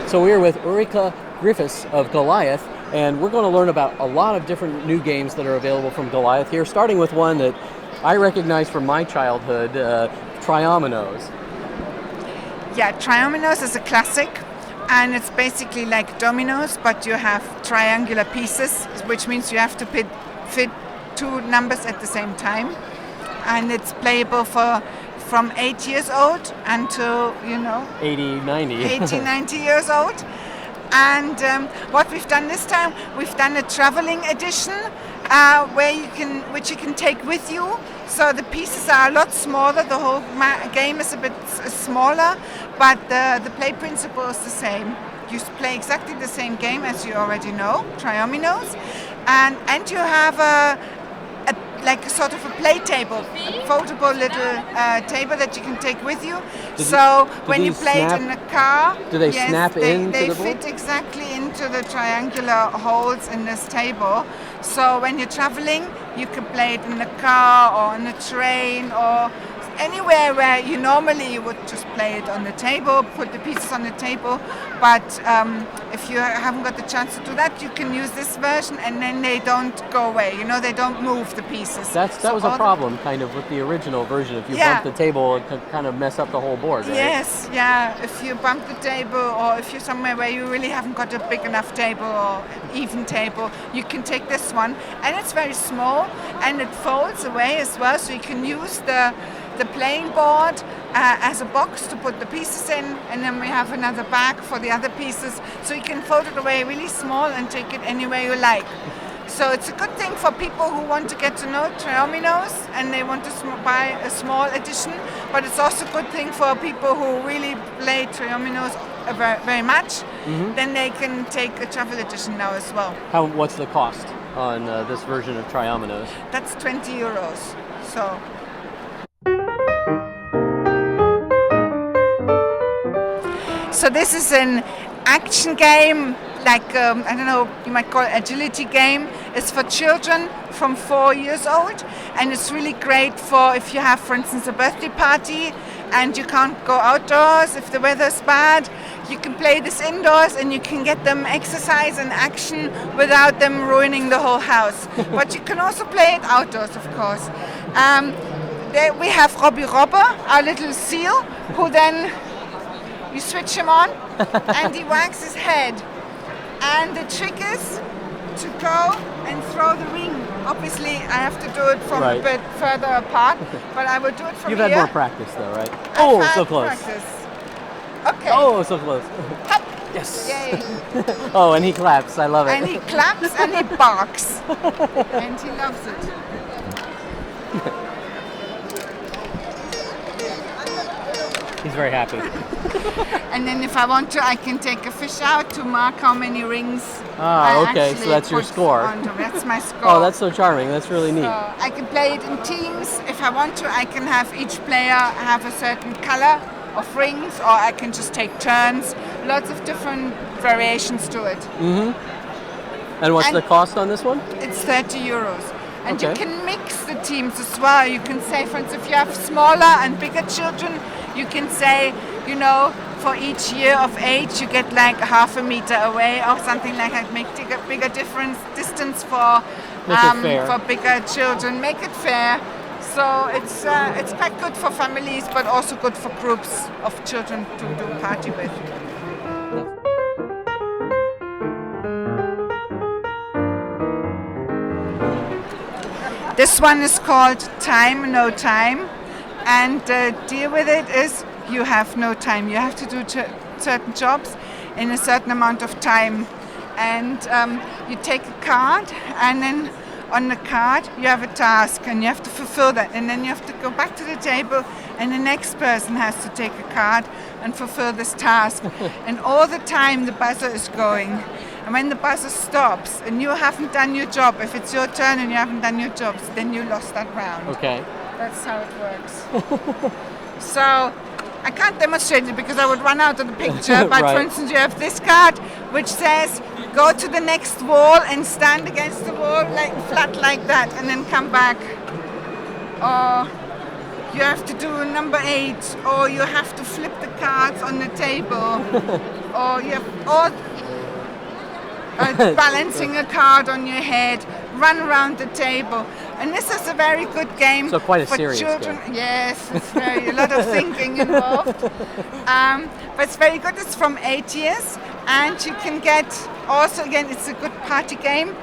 So we are with Ulrika Griffiths of Goliath, and we're going to learn about a lot of different new games that are available from Goliath here, starting with one that I recognize from my childhood, Triominoes. Yeah, Triominoes is a classic, and it's basically like dominoes, but you have triangular pieces, which means you have to fit two numbers at the same time. And it's playable from 8 years old until, 80, 90. 80, 90 years old. And what we've done this time, we've done a traveling edition which you can take with you. So the pieces are a lot smaller. The whole game is a bit smaller, but the play principle is the same. You play exactly the same game as you already know, Triominoes, and you have like a sort of a play table, a foldable little table that you can take with you. When you play it in a car, do they snap into they the board? fit exactly into the triangular holes in this table. So when you're traveling, you can play it in a car or on a train or anywhere where you normally would just play it on the table, put the pieces on the table. But if you haven't got the chance to do that, you can use this version, and then they don't go away. They don't move the pieces. That was a problem, kind of, with the original version. If you bump the table, it could kind of mess up the whole board, right? Yes, yeah. If you bump the table, or if you're somewhere where you really haven't got a big enough table or even table, you can take this one. And it's very small, and it folds away as well, so you can use the playing board as a box to put the pieces in, and then we have another bag for the other pieces, so you can fold it away really small and take it anywhere you like. So it's a good thing for people who want to get to know Triominoes and they want to buy a small edition, but it's also a good thing for people who really play Triominoes very, very much. Mm-hmm. Then they can take a travel edition now as well. What's the cost on this version of Triominoes? That's 20 euros. So this is an action game, like, I don't know, you might call it agility game. It's for children from 4 years old, and it's really great for if you have, for instance, a birthday party and you can't go outdoors if the weather's bad. You can play this indoors and you can get them exercise and action without them ruining the whole house. But you can also play it outdoors, of course. There we have Robbie Robber, our little seal, who then you switch him on and he wags his head. And the trick is to go and throw the ring. Obviously, I have to do it from a bit further apart, but I will do it from You've here. had more practice though, right? I've had so close. Practice. Okay. Oh, so close. Hop. Yes. Yay. Oh, and he claps. I love it. And he claps and he barks. And he loves it. He's very happy. And then if I want to, I can take a fish out to mark how many rings okay. So that's your score. That's my score. Oh, that's so charming. That's really neat. So I can play it in teams. If I want to, I can have each player have a certain color of rings, or I can just take turns. Lots of different variations to it. Mm-hmm. And what's the cost on this one? It's 30 euros. And you can mix the teams as well. You can say, for instance, if you have smaller and bigger children, you can say, for each year of age, you get like half a meter away or something like that. Make a bigger distance for bigger children. Make it fair. So it's quite good for families, but also good for groups of children to do a party with. This one is called Time, No Time, and the deal with it is you have no time. You have to do certain jobs in a certain amount of time, and you take a card, and then on the card you have a task, and you have to fulfill that, and then you have to go back to the table, and the next person has to take a card and fulfill this task, and all the time the buzzer is going. And when the buzzer stops and you haven't done your job, if it's your turn and you haven't done your jobs, then you lost that round. Okay. That's how it works. So I can't demonstrate it because I would run out of the picture, but for instance, you have this card which says go to the next wall and stand against the wall like flat like that and then come back. Or you have to do number 8, or you have to flip the cards on the table. or balancing a card on your head, run around the table. And this is a very good game So quite a for serious children. game. Yes, it's a lot of thinking involved. But it's very good. It's from 8 years, and you can get also, again, it's a good party game.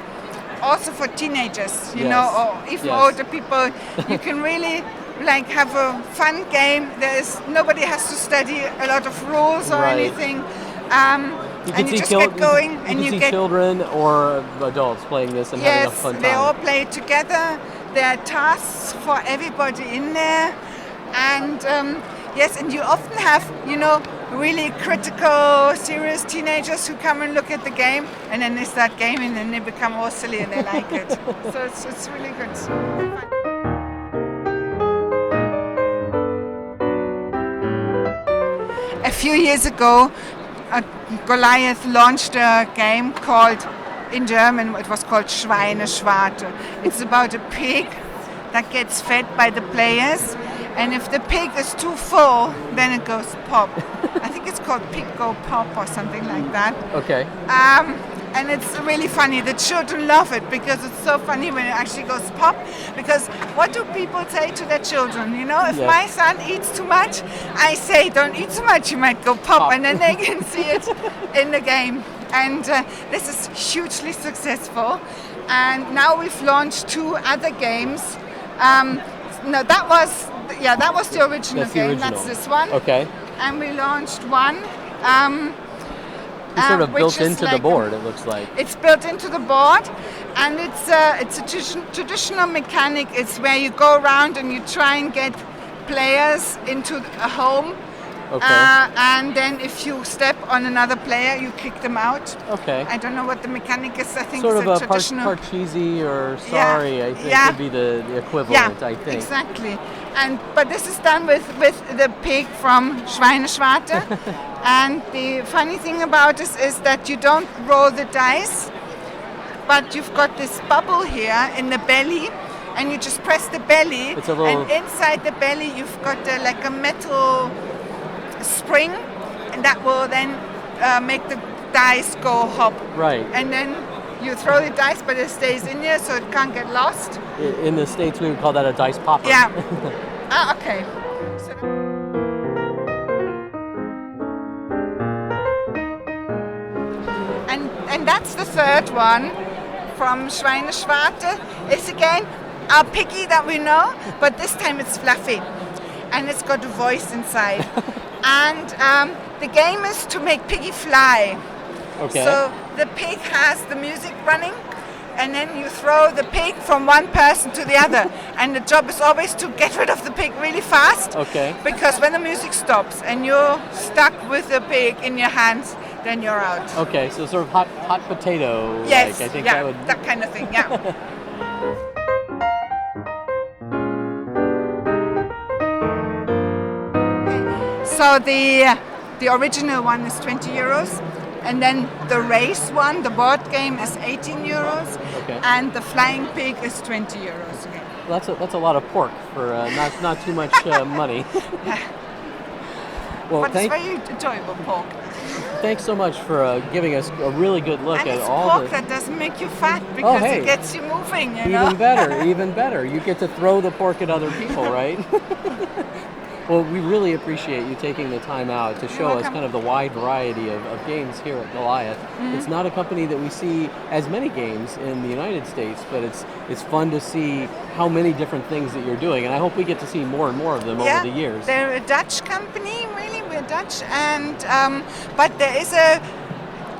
Also for teenagers, you know, or even older people. You can really like have a fun game. Nobody has to study a lot of rules or anything. And you just get going, and you get children or adults playing this and having a fun time. They all play together. There are tasks for everybody in there, and and you often have, you know, really critical, serious teenagers who come and look at the game, and then they start gaming, and they become all silly and they like it. So it's really good. A few years ago, Goliath launched a game called, in German, it was called Schweineschwarte. It's about a pig that gets fed by the players, and if the pig is too full, then it goes pop. I think it's called Pig Go Pop or something like that. Okay. And it's really funny. The children love it because it's so funny when it actually goes pop. Because what do people say to their children? You know, if my son eats too much, I say, don't eat too much, you might go pop. And then they can see it in the game. And this is hugely successful. And now we've launched 2 other games. No, that was the original game. That's this one. Okay. And we launched one. It's sort of built into the board, it looks like. It's built into the board, and it's a traditional mechanic. It's where you go around and you try and get players into a home. Okay. And then if you step on another player, you kick them out. Okay. I don't know what the mechanic is. I think sort it's of a traditional... Parcheesi or Sorry, I think would be the equivalent, I think. Exactly. But this is done with the pig from Schweineschwarte. And the funny thing about this is that you don't roll the dice, but you've got this bubble here in the belly, and you just press the belly, and inside the belly you've got like a metal spring, and that will then make the dice go hop. Right. And then you throw the dice, but it stays in here, so it can't get lost. In the States, we would call that a dice popper. Yeah. Okay. And that's the third one from Schweineschwarte. It's again our piggy that we know, but this time it's fluffy, and it's got a voice inside. And the game is to make Piggy fly. Okay. So the pig has the music running, and then you throw the pig from one person to the other. And the job is always to get rid of the pig really fast. Okay. Because when the music stops and you're stuck with the pig in your hands, then you're out. Okay, so sort of hot potato. Yes, I think that kind of thing, yeah. So the original one is 20 euros, and then the race one, the board game, is 18 euros, and the flying pig is 20 euros. Okay. Well, that's a lot of pork for not too much money. Well, but it's very enjoyable pork. Thanks so much for giving us a really good look and at it's all pork that doesn't make you fat because it gets you moving. You know? Even better, even better. You get to throw the pork at other people, right? Well, we really appreciate you taking the time out to show us kind of the wide variety of games here at Goliath. Mm-hmm. It's not a company that we see as many games in the United States, but it's fun to see how many different things that you're doing, and I hope we get to see more and more of them over the years. They're a Dutch company, really. We're Dutch, and but there is a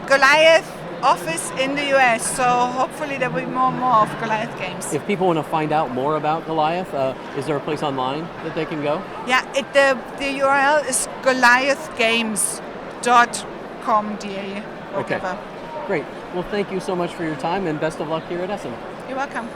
Goliath office in the US, so hopefully there will be more and more of Goliath games. If people want to find out more about Goliath, is there a place online that they can go? Yeah, the URL is goliathgames.com. Okay, great. Well, thank you so much for your time, and best of luck here at Essen. You're welcome.